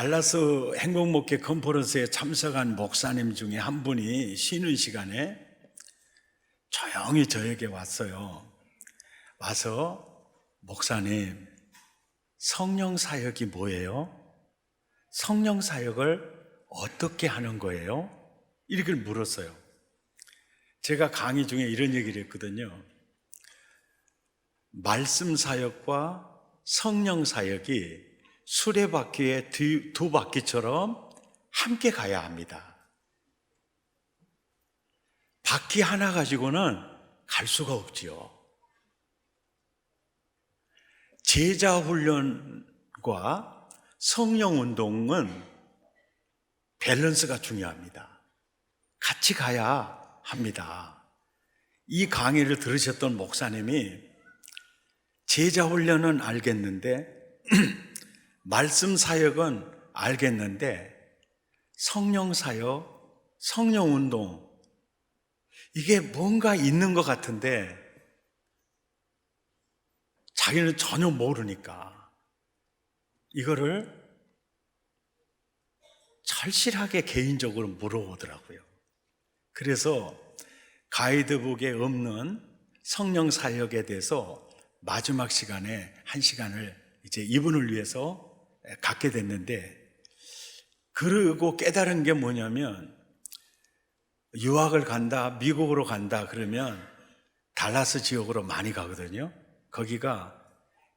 달라스 행복목회 컨퍼런스에 참석한 목사님 중에 한 분이 쉬는 시간에 조용히 저에게 왔어요. 와서 목사님, 성령 사역이 뭐예요? 성령 사역을 어떻게 하는 거예요? 이렇게 물었어요. 제가 강의 중에 이런 얘기를 했거든요. 말씀 사역과 성령 사역이 수레바퀴의 두 바퀴처럼 함께 가야 합니다. 바퀴 하나 가지고는 갈 수가 없지요. 제자 훈련과 성령 운동은 밸런스가 중요합니다. 같이 가야 합니다. 이 강의를 들으셨던 목사님이 제자 훈련은 알겠는데 말씀 사역은 알겠는데 성령 사역, 성령 운동 이게 뭔가 있는 것 같은데 자기는 전혀 모르니까 이거를 절실하게 개인적으로 물어보더라고요. 그래서 가이드북에 없는 성령 사역에 대해서 마지막 시간에 한 시간을 이제 이분을 위해서 갖게 됐는데, 그러고 깨달은 게 뭐냐면 유학을 간다, 미국으로 간다 그러면 달라스 지역으로 많이 가거든요. 거기가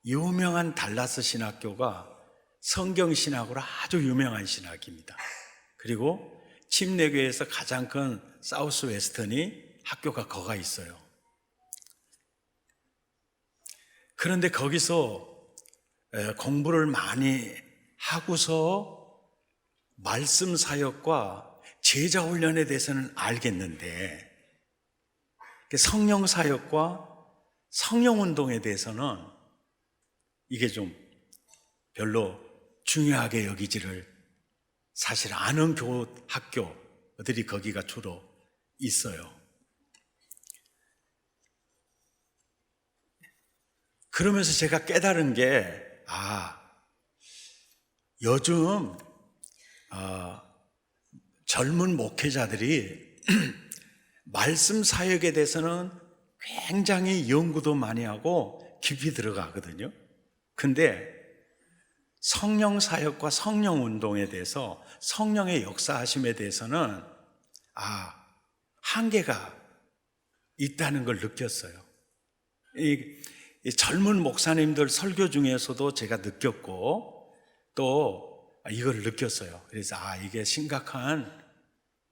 유명한 달라스 신학교가 성경신학으로 아주 유명한 신학입니다. 그리고 침례교회에서 가장 큰 사우스 웨스턴이 학교가 거가 있어요. 그런데 거기서 공부를 많이 하고서 말씀 사역과 제자 훈련에 대해서는 알겠는데 성령 사역과 성령 운동에 대해서는 이게 좀 별로 중요하게 여기지를 사실 않은 학교들이 거기가 주로 있어요. 그러면서 제가 깨달은 게 요즘 젊은 목회자들이 말씀 사역에 대해서는 굉장히 연구도 많이 하고 깊이 들어가거든요. 근데 성령 사역과 성령 운동에 대해서, 성령의 역사하심에 대해서는 한계가 있다는 걸 느꼈어요. 이 젊은 목사님들 설교 중에서도 제가 느꼈고 또 이걸 느꼈어요. 그래서 이게 심각한,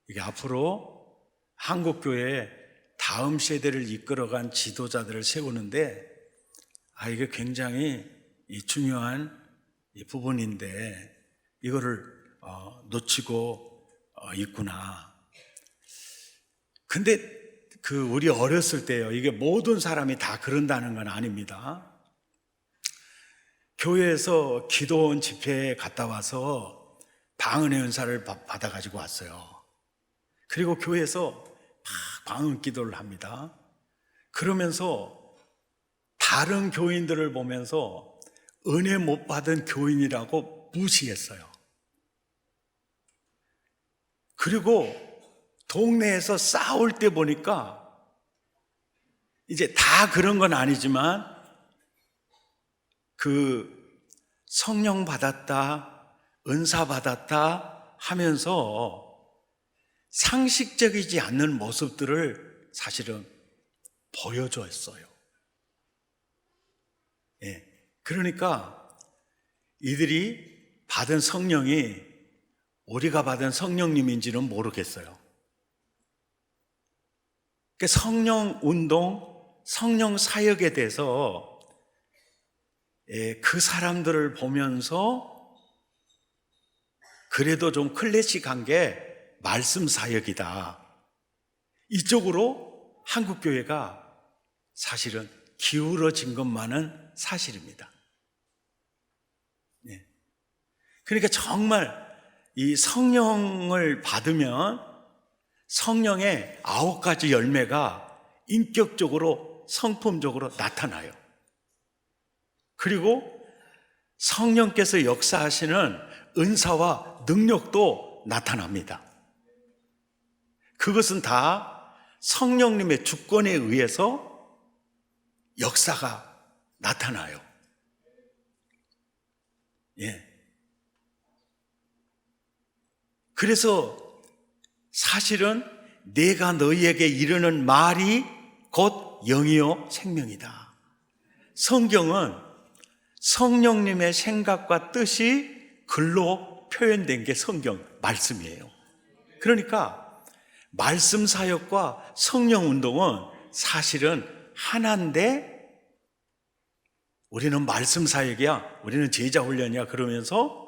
이게 앞으로 한국교회 다음 세대를 이끌어간 지도자들을 세우는데 이게 굉장히 중요한 부분인데 이거를 놓치고 있구나. 근데 우리 어렸을 때요, 이게 모든 사람이 다 그런다는 건 아닙니다. 교회에서 기도원 집회에 갔다 와서 방언의 은사를 받아가지고 왔어요. 그리고 교회에서 막 방언 기도를 합니다. 그러면서 다른 교인들을 보면서 은혜 못 받은 교인이라고 무시했어요. 그리고 동네에서 싸울 때 보니까 이제 다 그런 건 아니지만 성령 받았다, 은사 받았다 하면서 상식적이지 않는 모습들을 사실은 보여줬어요. 그러니까 이들이 받은 성령이 우리가 받은 성령님인지는 모르겠어요. 성령 운동, 성령 사역에 대해서 그 사람들을 보면서 그래도 좀 클래식한 게 말씀 사역이다. 이쪽으로 한국교회가 사실은 기울어진 것만은 사실입니다. 그러니까 정말 이 성령을 받으면 성령의 9가지 열매가 인격적으로, 성품적으로 나타나요. 그리고 성령께서 역사하시는 은사와 능력도 나타납니다. 그것은 다 성령님의 주권에 의해서 역사가 나타나요. 예. 그래서 사실은 내가 너희에게 이르는 말이 곧 영이요 생명이다. 성경은 성령님의 생각과 뜻이 글로 표현된 게 성경 말씀이에요. 그러니까 말씀 사역과 성령 운동은 사실은 하나인데, 우리는 말씀 사역이야, 우리는 제자 훈련이야 그러면서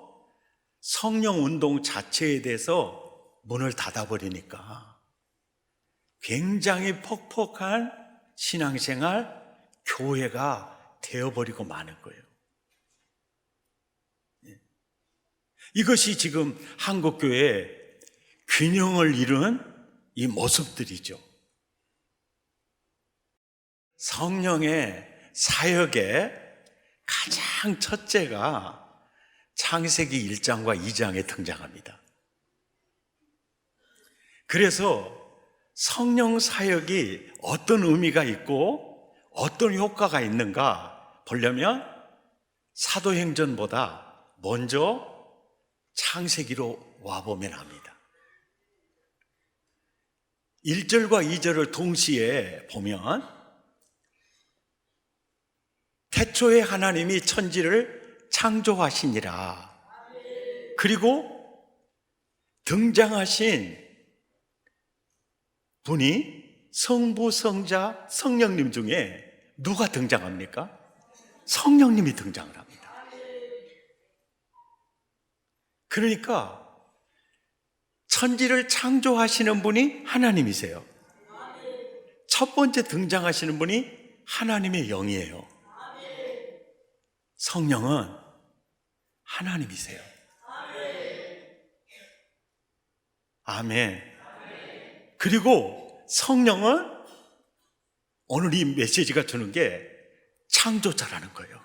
성령 운동 자체에 대해서 문을 닫아버리니까 굉장히 퍽퍽한 신앙생활, 교회가 되어버리고 마는 거예요. 이것이 지금 한국교회의 균형을 잃은 이 모습들이죠. 성령의 사역의 가장 첫째가 창세기 1장과 2장에 등장합니다. 그래서 성령 사역이 어떤 의미가 있고 어떤 효과가 있는가 보려면 사도행전보다 먼저 창세기로 와보면 합니다. 1절과 2절을 동시에 보면 태초에 하나님이 천지를 창조하시니라. 그리고 등장하신 분이 성부, 성자, 성령님 중에 누가 등장합니까? 성령님이 등장을 합니다. 그러니까 천지를 창조하시는 분이 하나님이세요. 첫 번째 등장하시는 분이 하나님의 영이에요. 성령은 하나님이세요. 아멘. 그리고 성령은 오늘 이 메시지가 주는 게 창조자라는 거예요.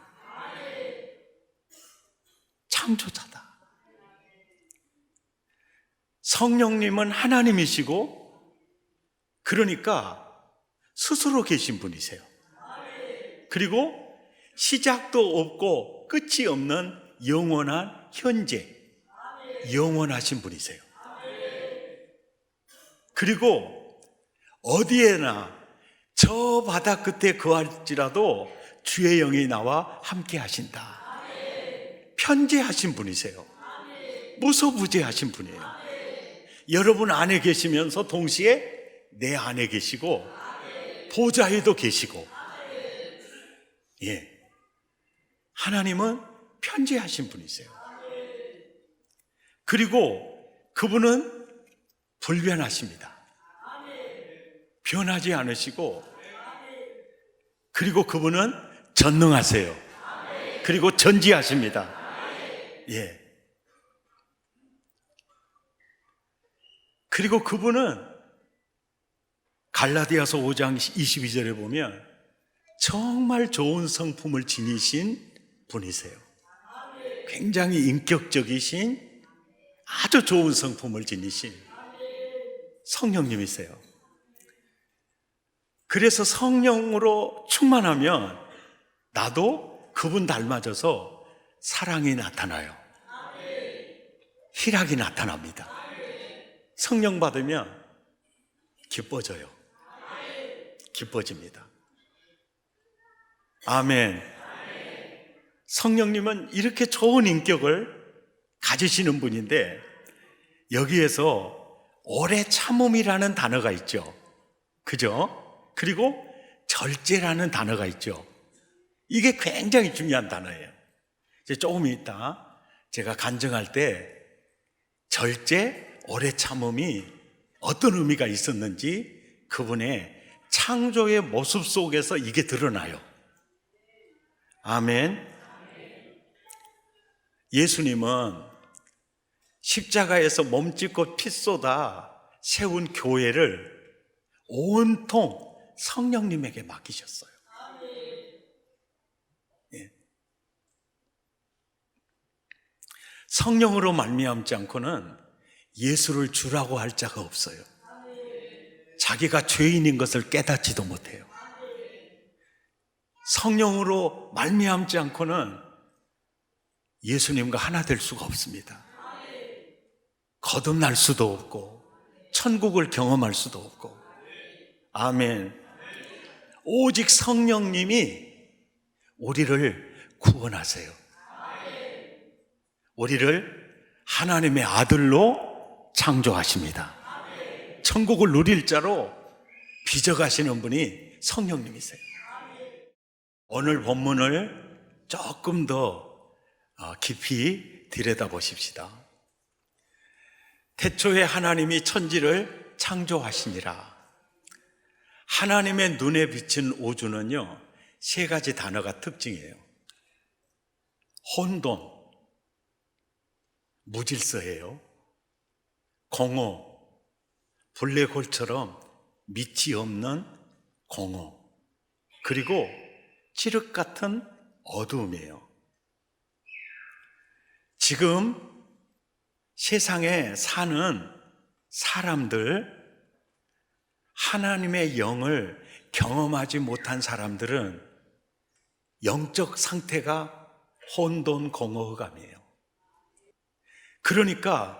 창조자다. 성령님은 하나님이시고, 그러니까 스스로 계신 분이세요. 그리고 시작도 없고 끝이 없는 영원한 현재, 영원하신 분이세요. 그리고 어디에나 저 바다 끝에 거할지라도 주의 영이 나와 함께 하신다. 편재하신 분이세요. 무소부재하신 분이에요. 여러분 안에 계시면서 동시에 내 안에 계시고 보좌에도 계시고, 예, 하나님은 편재하신 분이세요. 그리고 그분은 불변하십니다. 변하지 않으시고, 그리고 그분은 전능하세요. 그리고 전지하십니다. 예. 그리고 그분은 갈라디아서 5장 22절에 보면 정말 좋은 성품을 지니신 분이세요. 굉장히 인격적이신 아주 좋은 성품을 지니신 성령님이세요. 그래서 성령으로 충만하면 나도 그분 닮아져서 사랑이 나타나요. 희락이 나타납니다. 성령 받으면 기뻐져요. 기뻐집니다. 아멘. 성령님은 이렇게 좋은 인격을 가지시는 분인데, 여기에서 오래 참음이라는 단어가 있죠. 그죠? 그리고 절제라는 단어가 있죠. 이게 굉장히 중요한 단어예요. 이제 조금 있다 제가 간증할 때 절제, 오래 참음이 어떤 의미가 있었는지 그분의 창조의 모습 속에서 이게 드러나요. 아멘. 예수님은 십자가에서 몸짓고 피 쏟아 세운 교회를 온통 성령님에게 맡기셨어요. 예. 성령으로 말미암지 않고는 예수를 주라고 할 자가 없어요. 자기가 죄인인 것을 깨닫지도 못해요. 성령으로 말미암지 않고는 예수님과 하나 될 수가 없습니다. 거듭날 수도 없고 천국을 경험할 수도 없고. 아멘. 오직 성령님이 우리를 구원하세요. 우리를 하나님의 아들로 창조하십니다. 천국을 누릴 자로 빚어가시는 분이 성령님이세요. 오늘 본문을 조금 더 깊이 들여다보십시다. 태초에 하나님이 천지를 창조하시니라. 하나님의 눈에 비친 우주는요, 세 가지 단어가 특징이에요. 혼돈, 무질서해요. 공허, 블랙홀처럼 밑이 없는 공허, 그리고 칠흑 같은 어두움이에요. 지금 세상에 사는 사람들, 하나님의 영을 경험하지 못한 사람들은 영적 상태가 혼돈, 공허, 흑암이에요. 그러니까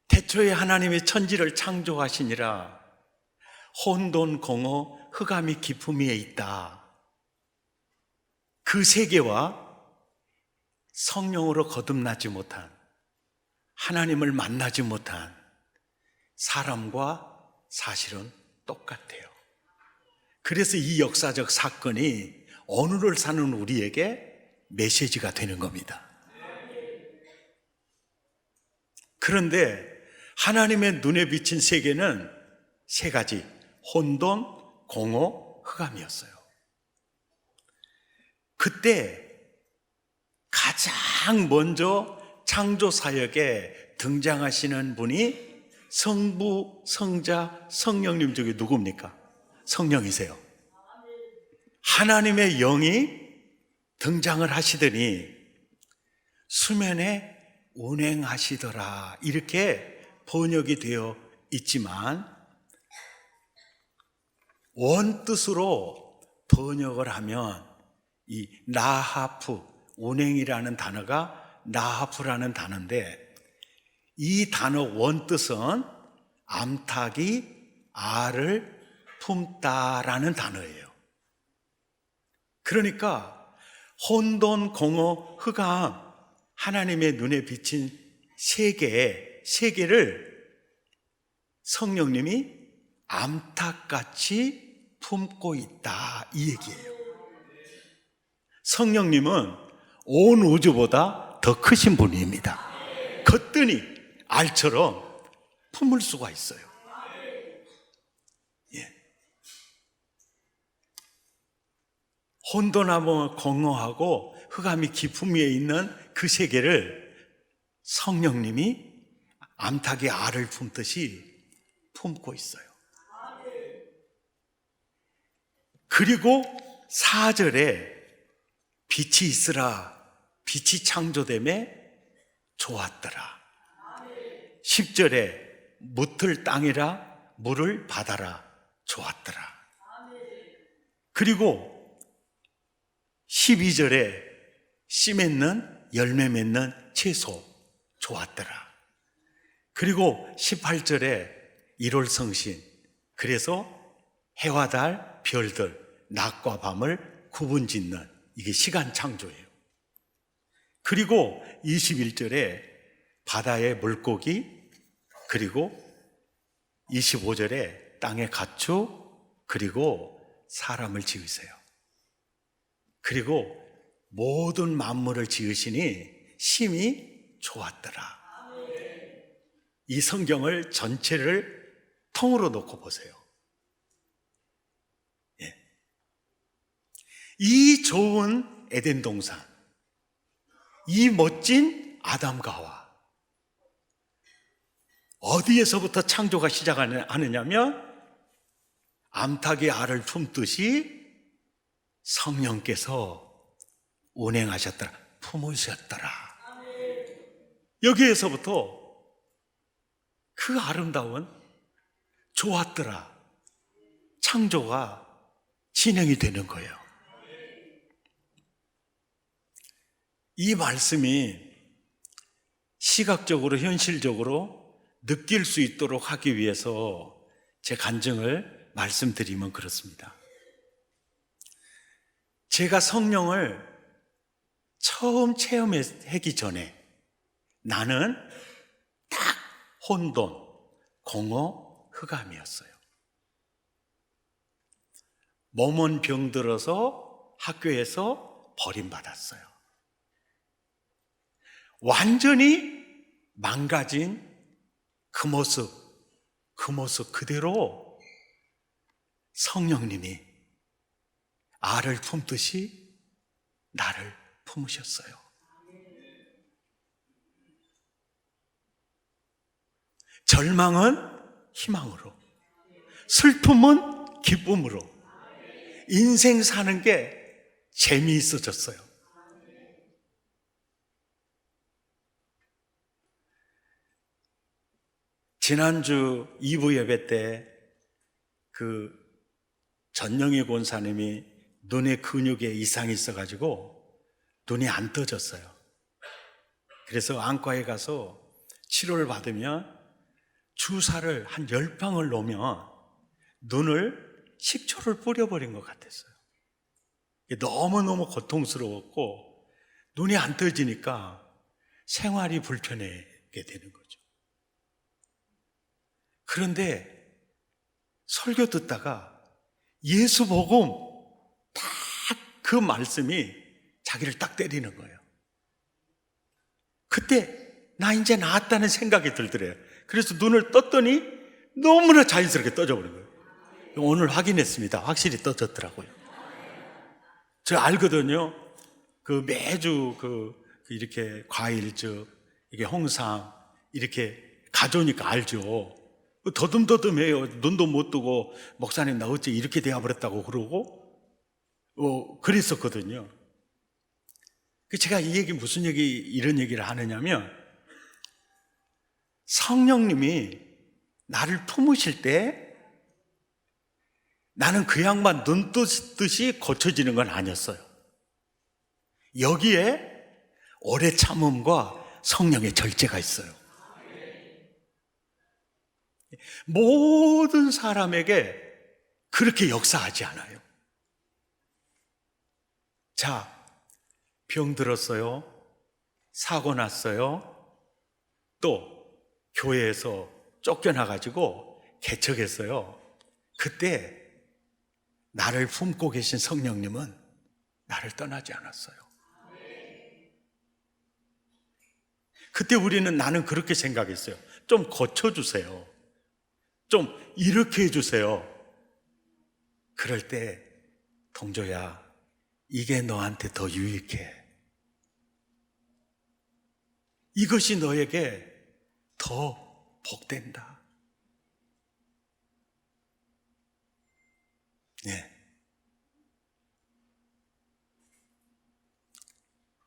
태초에 하나님이 천지를 창조하시니라 혼돈, 공허, 흑암이 깊음 위에 있다. 그 세계와 성령으로 거듭나지 못한, 하나님을 만나지 못한 사람과 사실은 똑같아요. 그래서 이 역사적 사건이 오늘을 사는 우리에게 메시지가 되는 겁니다. 그런데 하나님의 눈에 비친 세계는 세 가지, 혼돈, 공허, 흑암이었어요. 그때 가장 먼저 창조 사역에 등장하시는 분이 성부, 성자, 성령님 중에 누굽니까? 성령이세요. 하나님의 영이 등장을 하시더니 수면에 운행하시더라, 이렇게 번역이 되어 있지만 원뜻으로 번역을 하면 이 나하프, 운행이라는 단어가 나하프라는 단어인데, 이 단어 원뜻은 암탉이 알을 품다라는 단어예요. 그러니까 혼돈, 공허, 흑암, 하나님의 눈에 비친 세계를 성령님이 암탉같이 품고 있다, 이 얘기예요. 성령님은 온 우주보다 더 크신 분입니다. 거뜬히 알처럼 품을 수가 있어요. 예. 혼돈하고 공허하고 흑암이 깊음 위에 있는 그 세계를 성령님이 암탉이 알을 품듯이 품고 있어요. 그리고 4절에 빛이 있으라, 빛이 창조됨에 좋았더라. 10절에 묻을 땅이라, 물을 바다라, 좋았더라. 그리고 12절에 씨 맺는, 열매 맺는 채소, 좋았더라. 그리고 18절에 1월 성신, 그래서 해와 달, 별들, 낮과 밤을 구분짓는, 이게 시간 창조예요. 그리고 21절에 바다의 물고기, 그리고 25절에 땅의 가축, 그리고 사람을 지으세요. 그리고 모든 만물을 지으시니 심히 좋았더라. 이 성경을 전체를 통으로 놓고 보세요. 예. 이 좋은 에덴 동산, 이 멋진 아담과 하와, 어디에서부터 창조가 시작하느냐면 암탉이 알을 품듯이 성령께서 운행하셨더라, 품으셨더라. 여기에서부터 그 아름다운 좋았더라 창조가 진행이 되는 거예요. 이 말씀이 시각적으로 현실적으로 느낄 수 있도록 하기 위해서 제 간증을 말씀드리면 그렇습니다. 제가 성령을 처음 체험하기 전에 나는 딱 혼돈, 공허, 흑암이었어요. 몸은 병들어서 학교에서 버림받았어요. 완전히 망가진 그 모습 그대로 성령님이 알을 품듯이 나를 품으셨어요. 절망은 희망으로, 슬픔은 기쁨으로, 인생 사는 게 재미있어졌어요. 지난주 2부 예배 때 그 전영희 권사님이 눈의 근육에 이상이 있어가지고 눈이 안 떠졌어요. 그래서 안과에 가서 치료를 받으면 주사를 한 10방을 놓으면 눈을 식초를 뿌려버린 것 같았어요. 너무너무 고통스러웠고 눈이 안 떠지니까 생활이 불편하게 되는 거죠. 그런데 설교 듣다가 예수 복음 딱 그 말씀이 자기를 딱 때리는 거예요. 그때 나 이제 나았다는 생각이 들더래요. 그래서 눈을 떴더니 너무나 자연스럽게 떠져버린 거예요. 오늘 확인했습니다. 확실히 떠졌더라고요. 저 알거든요. 그 매주 이렇게 과일즙, 이게 홍삼 이렇게 가져오니까 알죠. 더듬더듬해요. 눈도 못 뜨고 목사님 나 어째 이렇게 되어버렸다고 그러고 그랬었거든요. 제가 이 얘기 무슨 얘기 이런 얘기를 하느냐면 성령님이 나를 품으실 때 나는 그 양반 눈 뜨듯이 고쳐지는 건 아니었어요. 여기에 오래 참음과 성령의 절제가 있어요. 모든 사람에게 그렇게 역사하지 않아요. 자, 병 들었어요. 사고 났어요. 또 교회에서 쫓겨나가지고 개척했어요. 그때 나를 품고 계신 성령님은 나를 떠나지 않았어요. 그때 우리는 나는 그렇게 생각했어요. 좀 고쳐주세요. 좀 이렇게 해주세요. 그럴 때 동조야, 이게 너한테 더 유익해. 이것이 너에게 더 복된다. 네.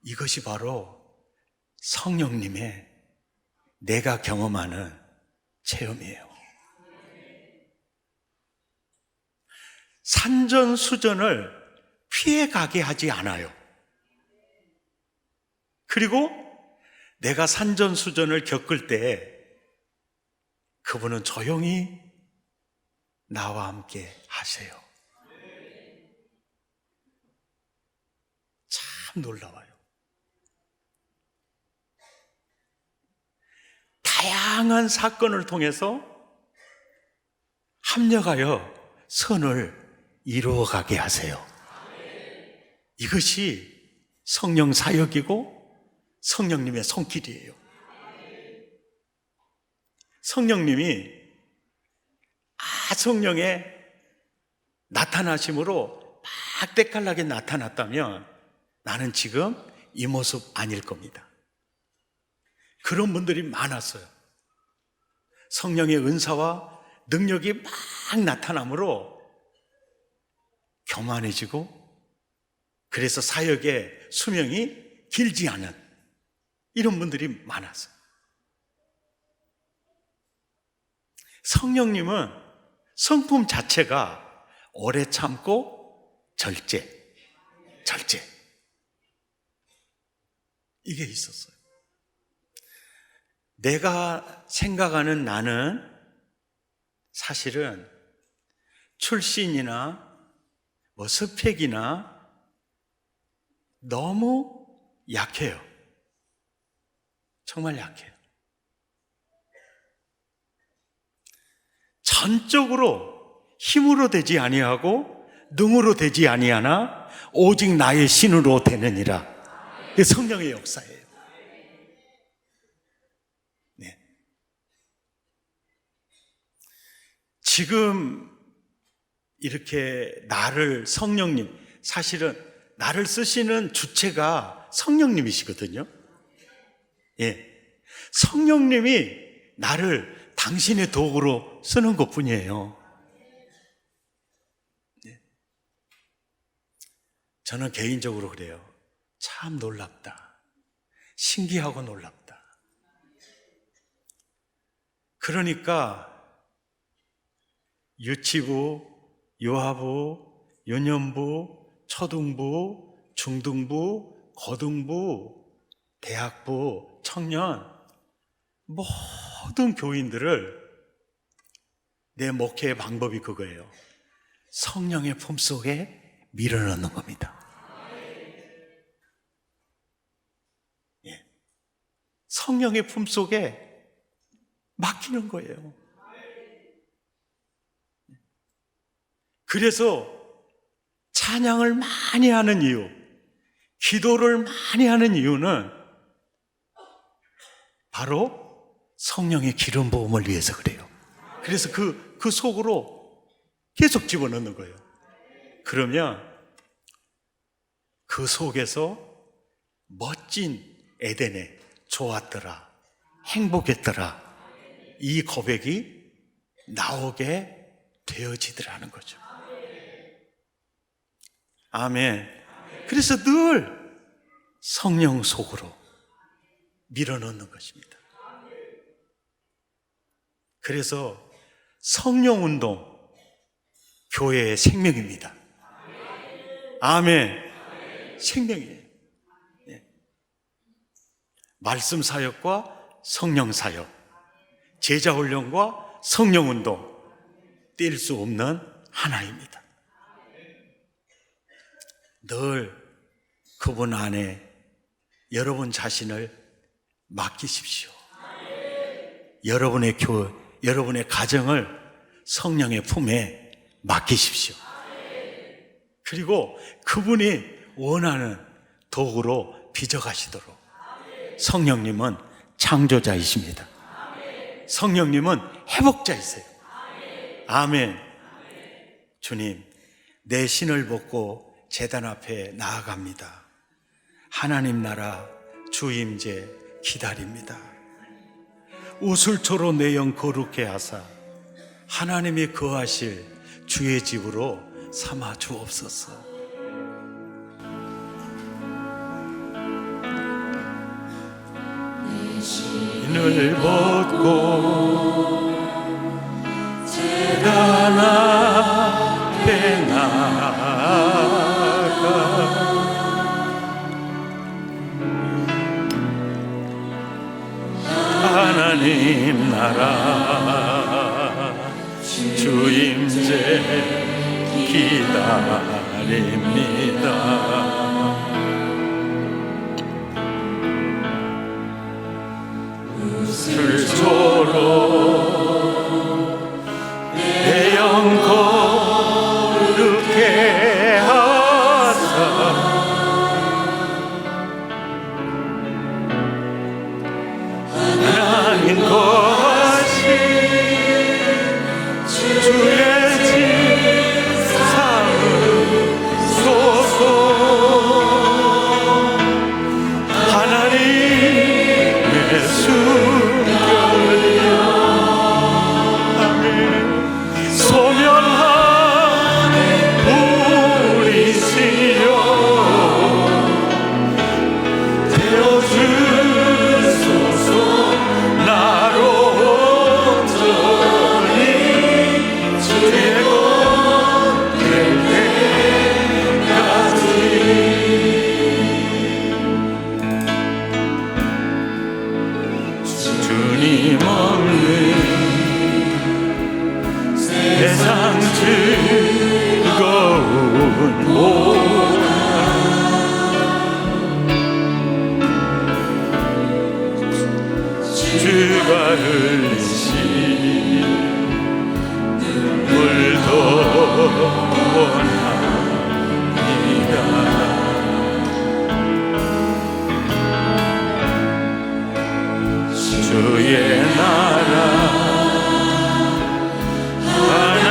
이것이 바로 성령님의 내가 경험하는 체험이에요. 산전수전을 피해가게 하지 않아요. 그리고 내가 산전수전을 겪을 때 그분은 조용히 나와 함께 하세요. 참 놀라워요. 다양한 사건을 통해서 합력하여 선을 이루어가게 하세요. 이것이 성령 사역이고 성령님의 손길이에요. 성령님이 성령의 나타나심으로 막 때깔나게 나타났다면 나는 지금 이 모습 아닐 겁니다. 그런 분들이 많았어요. 성령의 은사와 능력이 막 나타남으로 교만해지고 그래서 사역의 수명이 길지 않은 이런 분들이 많았어요. 성령님은 성품 자체가 오래 참고 절제. 이게 있었어요. 내가 생각하는 나는 사실은 출신이나 스펙이나 너무 약해요. 정말 약해요. 전적으로 힘으로 되지 아니하고 능으로 되지 아니하나 오직 나의 신으로 되느니라. 이게 성령의 역사예요. 네. 지금 이렇게 나를 성령님, 사실은 나를 쓰시는 주체가 성령님이시거든요. 예. 성령님이 나를 당신의 도구로 쓰는 것 뿐이에요. 예. 저는 개인적으로 그래요. 참 놀랍다. 신기하고 놀랍다. 그러니까 유치부, 유아부, 유년부, 초등부, 중등부, 고등부, 대학부, 청년, 모든 교인들을 내 목회의 방법이 그거예요. 성령의 품속에 밀어넣는 겁니다. 예. 성령의 품속에 맡기는 거예요. 그래서 찬양을 많이 하는 이유, 기도를 많이 하는 이유는 바로 성령의 기름 부음을 위해서 그래요. 그래서 그 속으로 계속 집어넣는 거예요. 그러면 그 속에서 멋진 에덴에 좋았더라, 행복했더라, 이 고백이 나오게 되어지더라는 거죠. 아멘. 그래서 늘 성령 속으로 밀어넣는 것입니다. 그래서 성령 운동, 교회의 생명입니다. 아멘. 생명이에요. 네. 말씀 사역과 성령 사역, 제자 훈련과 성령 운동, 뗄 수 없는 하나입니다. 늘 그분 안에 여러분 자신을 맡기십시오. 여러분의 여러분의 가정을 성령의 품에 맡기십시오. 그리고 그분이 원하는 도구로 빚어가시도록. 성령님은 창조자이십니다. 성령님은 회복자이세요. 아멘. 주님, 내 신을 벗고 제단 앞에 나아갑니다. 하나님 나라 주 임재 기다립니다. 우슬초로 내 영 거룩해 하사 하나님이 거하실 주의 집으로 삼아 주옵소서. 신을 벗고 제단 앞에 나아가 하나님 나라 주 임재 기다립니다. 우슬초로 내 영 거룩해 하사 하나님 거하신 주의 집 삼으소서. 하나님의 숨결이여 아멘. 소멸한 주의 나라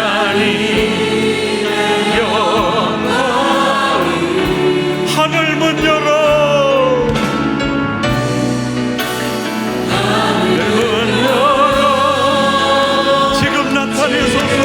하나님의 영광 하늘 문 열어 하늘 문 열어 지금 나타내소서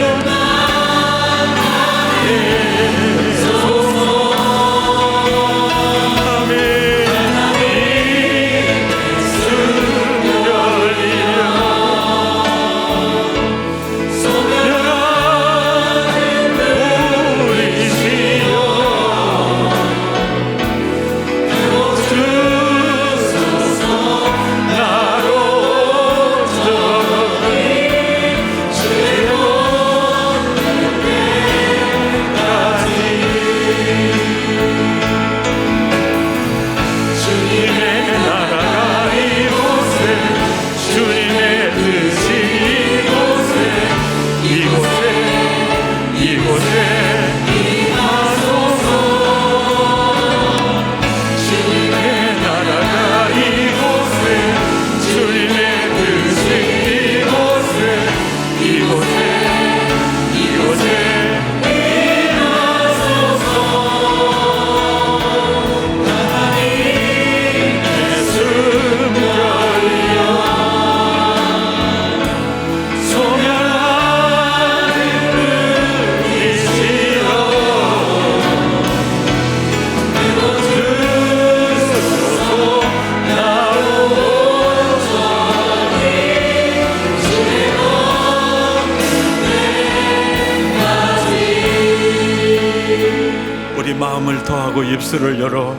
우리 마음을 더하고 입술을 열어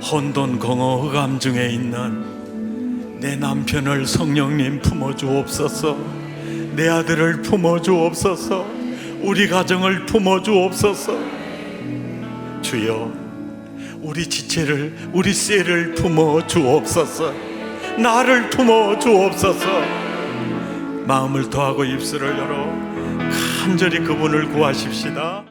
혼돈공허 흑암 중에 있는 내 남편을 성령님 품어주옵소서, 내 아들을 품어주옵소서, 우리 가정을 품어주옵소서. 주여 우리 지체를 우리 쎄를 품어주옵소서, 나를 품어주옵소서. 마음을 더하고 입술을 열어 간절히 그분을 구하십시다.